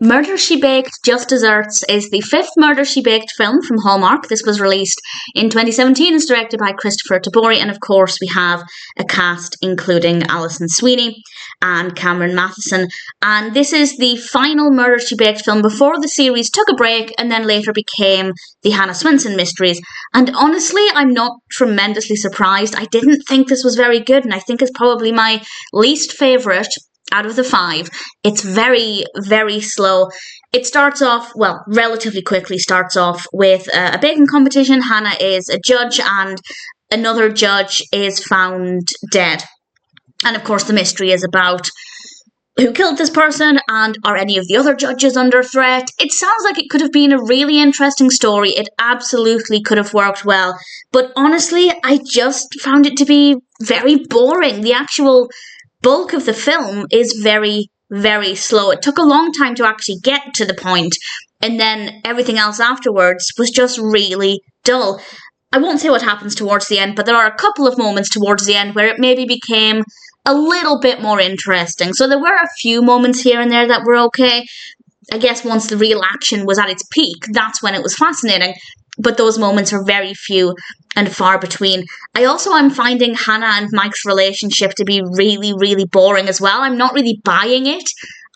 Murder, She Baked, Just Desserts is the fifth Murder, She Baked film from Hallmark. This was released in 2017. It's directed by Kristoffer Tabori, and of course we have a cast including Alison Sweeney and Mathison. And this is the final Murder, She Baked film before the series took a break and then later became the Hannah Swensen mysteries. And honestly, I'm not tremendously surprised. I didn't think this was very good, and I think it's probably my least favourite out of the 5. It's very, very slow. It starts off, well, relatively quickly starts off with a baking competition. Hannah is a judge and another judge is found dead. And of course the mystery is about who killed this person and are any of the other judges under threat. It sounds like it could have been a really interesting story. It absolutely could have worked well. But honestly, I just found it to be very boring. The actual bulk of the film is very, very slow. It took a long time to actually get to the point, and then everything else afterwards was just really dull. I won't say what happens towards the end, but there are a couple of moments towards the end where it maybe became a little bit more interesting. So there were a few moments here and there that were okay. I guess once the real action was at its peak, that's when it was fascinating. But those moments are very few and far between. I also am finding Hannah and Mike's relationship to be really, really boring as well. I'm not really buying it.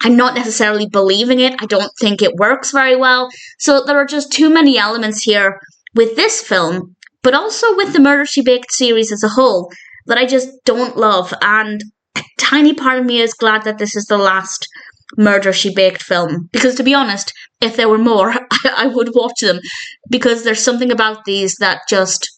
I'm not necessarily believing it. I don't think it works very well. So there are just too many elements here with this film, but also with the Murder, She Baked series as a whole, that I just don't love. And a tiny part of me is glad that this is the last Murder, She Baked film, because to be honest, if there were more, I would watch them, because there's something about these that just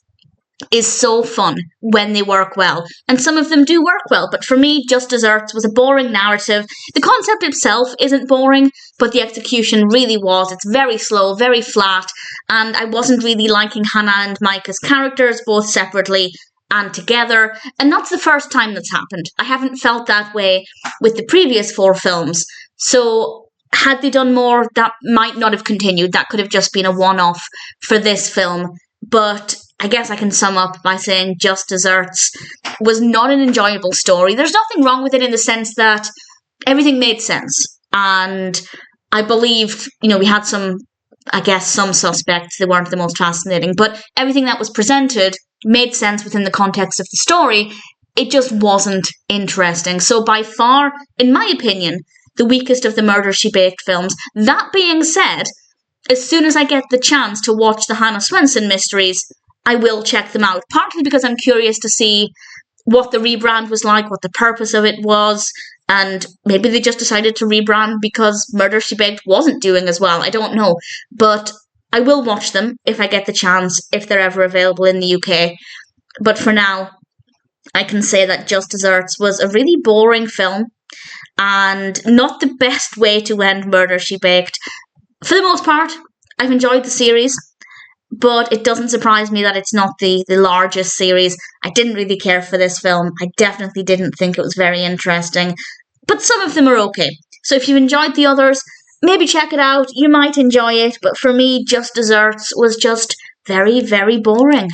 is so fun when they work well, and some of them do work well. But for me, Just Desserts was a boring narrative. The concept itself isn't boring, but the execution really was. It's very slow, very flat, and I wasn't really liking Hannah and Mike as characters, both separately and together. And that's the first time that's happened. I haven't felt that way with the previous 4 films. So had they done more, that might not have continued. That could have just been a one-off for this film. But I guess I can sum up by saying Just Desserts was not an enjoyable story. There's nothing wrong with it in the sense that everything made sense. And I believe, we had some suspects. They weren't the most fascinating. But everything that was presented made sense within the context of the story. It just wasn't interesting. So by far, in my opinion, the weakest of the Murder, She Baked films. That being said, as soon as I get the chance to watch the Hannah Swensen mysteries, I will check them out. Partly because I'm curious to see what the rebrand was like, what the purpose of it was, and maybe they just decided to rebrand because Murder, She Baked wasn't doing as well. I don't know. But I will watch them if I get the chance, if they're ever available in the UK. But for now, I can say that Just Desserts was a really boring film, and not the best way to end Murder, She Baked. For the most part, I've enjoyed the series, but it doesn't surprise me that it's not the largest series. I didn't really care for this film. I definitely didn't think it was very interesting, but some of them are okay. So if you've enjoyed the others, maybe check it out. You might enjoy it, but for me, Just Desserts was just very, very boring.